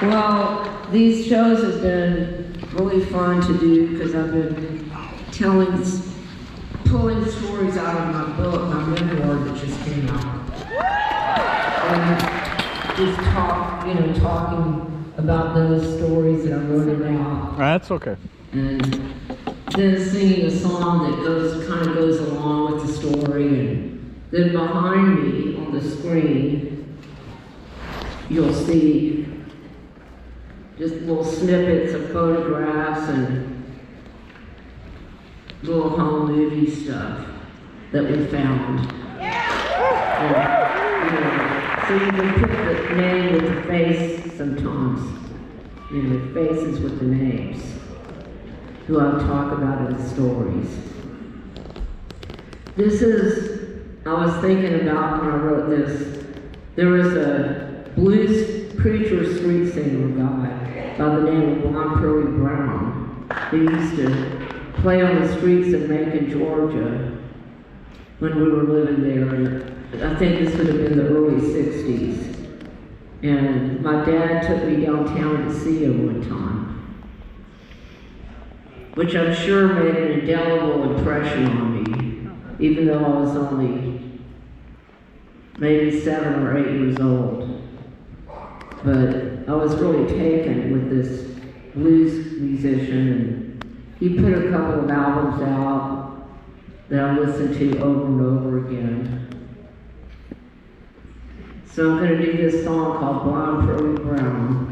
Well, these shows have been really fun to do because I've been pulling stories out of my book, my memoir that just came out. And just talking about those stories that I wrote about. That's okay. And then singing a song that kind of goes along with the story. And then behind me on the screen, you'll see just little snippets of photographs and little home movie stuff that we found. And, so you can put the name with the face sometimes. Faces with the names, who I talk about in the stories. I was thinking about when I wrote this, there was a blues preacher street singer guy by the name of Blonde Pearlie Brown. He used to play on the streets of Macon, Georgia when we were living there. I think this would have been the early 60s. And my dad took me downtown to see him one time, which I'm sure made an indelible impression on me, even though I was only maybe 7 or 8 years old. But I was really taken with this blues musician, and he put a couple of albums out that I listened to over and over again. So I'm going to do this song called Blonde Pearlie Brown.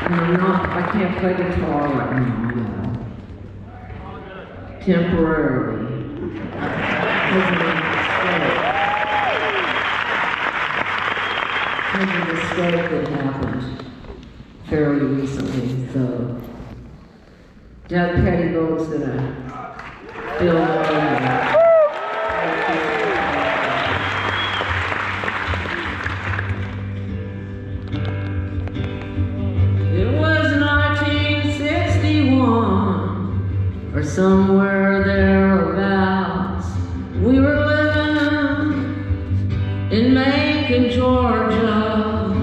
And I can't play guitar right now, temporarily. Because of a mistake that happened fairly recently. So Doug Pettibone's going to fill in. Or somewhere thereabouts, we were living in Macon, Georgia.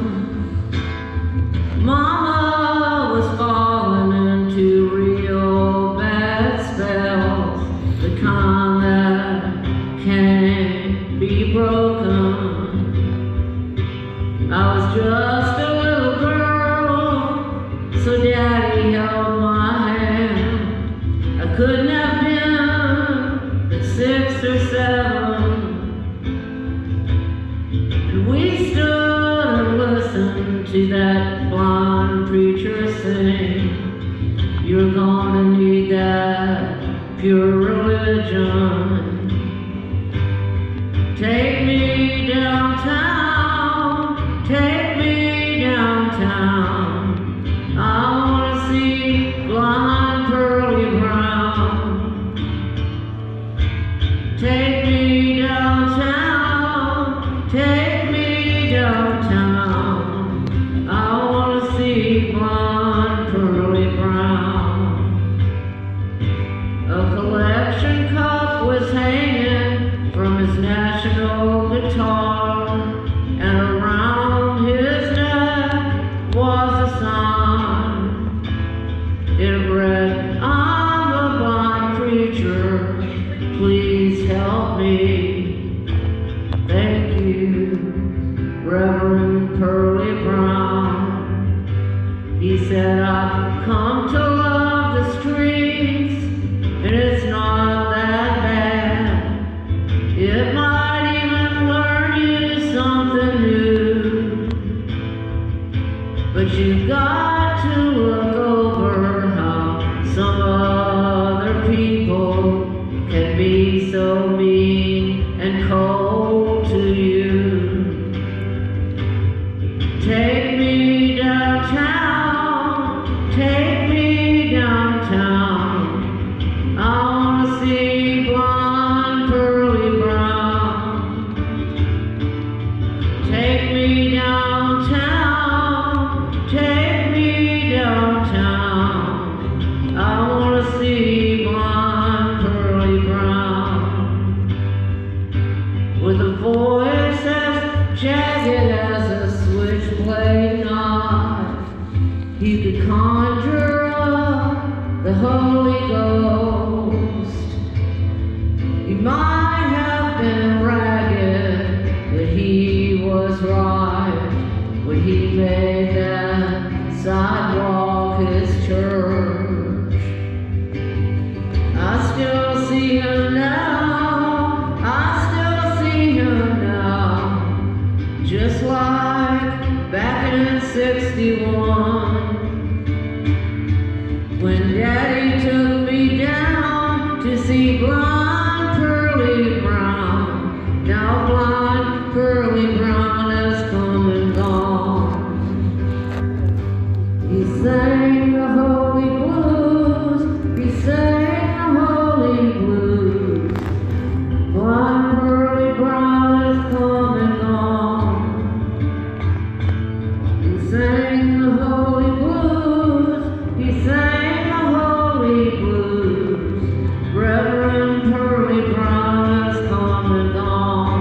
Mama was falling into real bad spells, the kind that can't be broken. I was just a little girl, so Daddy held my hand. I couldn't have been but 6 or 7, and we stood and listened to that blonde preacher sing, "You're gonna need that pure religion. Take me downtown, take me downtown. I wanna see Blonde Pearlie Brown. Take me downtown, take me downtown. I wanna see Blonde Pearlie Brown." A collection cup was hanging from his national guitar, and around his neck was a sign. It read, "I'm a blind preacher, please help me. Thank you, Reverend Pearlie Brown." He said, "I've come to love the streets, and it's not that bad. It might even learn you something new. But you've got to look over how some other people can be so mean and cold to you. Take me downtown, take me downtown. I wanna see Blonde Pearlie Brown. Take me downtown, take me downtown. I wanna see Blonde Pearlie Brown." You conjure up the Holy Ghost. You might have been ragged, but he was right when he made that sidewalk his church. I still see him now, I still see him now, just like back in '61. When Daddy took me down to see blind Pearly Brown. Now blind Pearly Brown has come and gone. He sang the holy blues, he sang the holy blues. Blind Pearly Brown has come and gone. He sang the holy blues, he sang the holy blues. Reverend Pearly Brown has come and gone.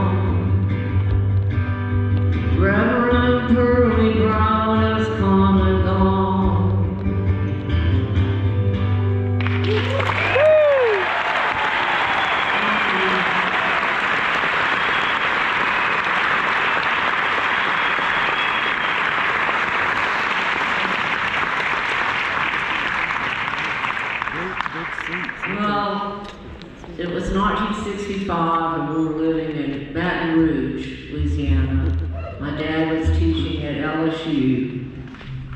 Reverend Pearly Brown has come and gone. Well, it was 1965 and we were living in Baton Rouge, Louisiana. My dad was teaching at LSU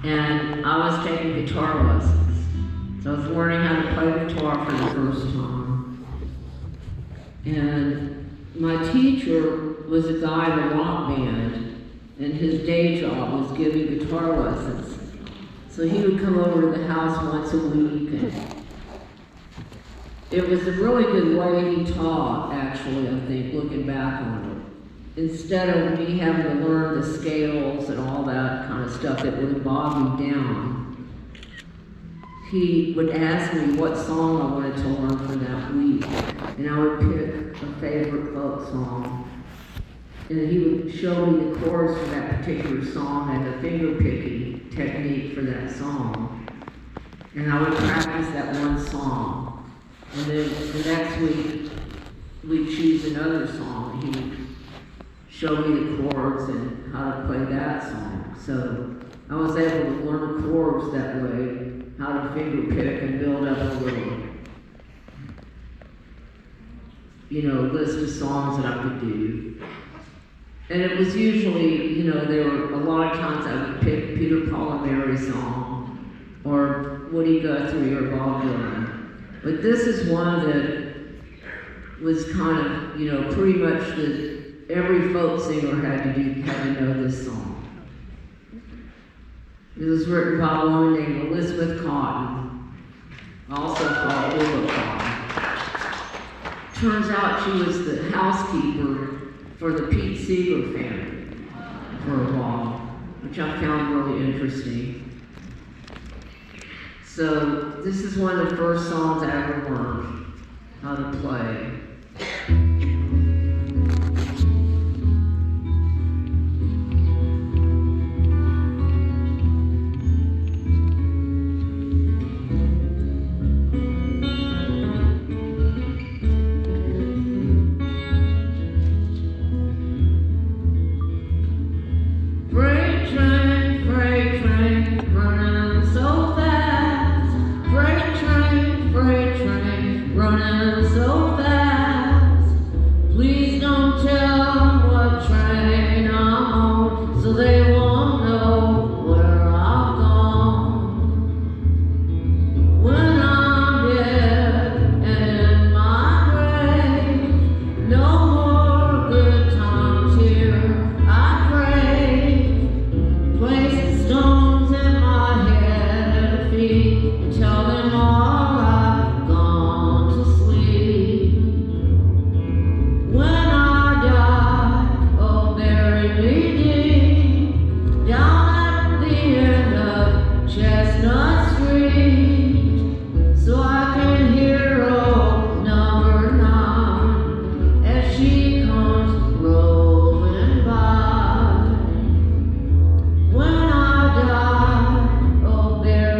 and I was taking guitar lessons. So I was learning how to play guitar for the first time. And my teacher was a guy in a rock band and his day job was giving guitar lessons. So he would come over to the house once a week and it was a really good way he taught, actually, I think, looking back on it. Instead of me having to learn the scales and all that kind of stuff that would bog me down, he would ask me what song I wanted to learn for that week. And I would pick a favorite folk song. And he would show me the chords for that particular song and the finger picking technique for that song. And I would practice that one song. And then the next week, we'd choose another song. He would show me the chords and how to play that song. So I was able to learn chords that way, how to finger pick and build up a little, list of songs that I could do. And it was usually, there were a lot of times I would pick Peter, Paul and Mary song, or Woody Guthrie or Bob Dylan. But this is one that was kind of, pretty much that every folk singer had to know this song. It was written by a woman named Elizabeth Cotton, also called Willa Cotton. Turns out she was the housekeeper for the Pete Seeger family for a while, which I found really interesting. So this is one of the first songs I ever learned how to play. Freight train, running so fast. Freight train, running so fast. Please don't tell them what train I'm on, so they won't know where I've gone. When I'm dead and in my grave, no more good times here, I crave. Place the stones in my head and feet and tell them all I've gone to sleep. When I die, oh bury me deep, down at the end of Chestnut Street, so I can hear old number 9 as she comes rolling by. When I die, oh bury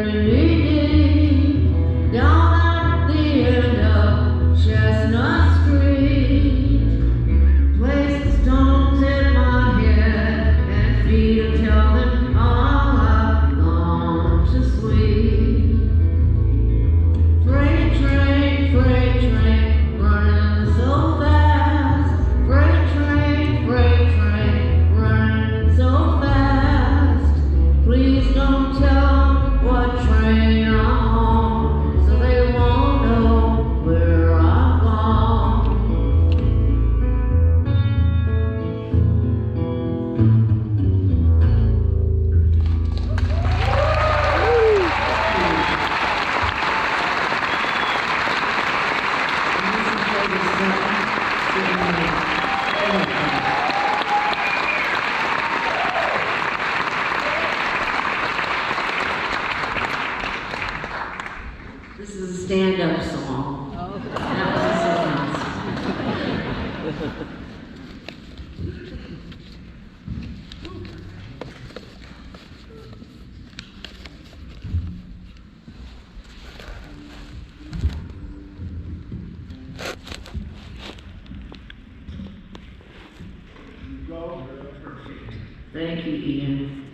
Thank you, Ian.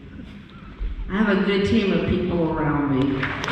I have a good team of people around me.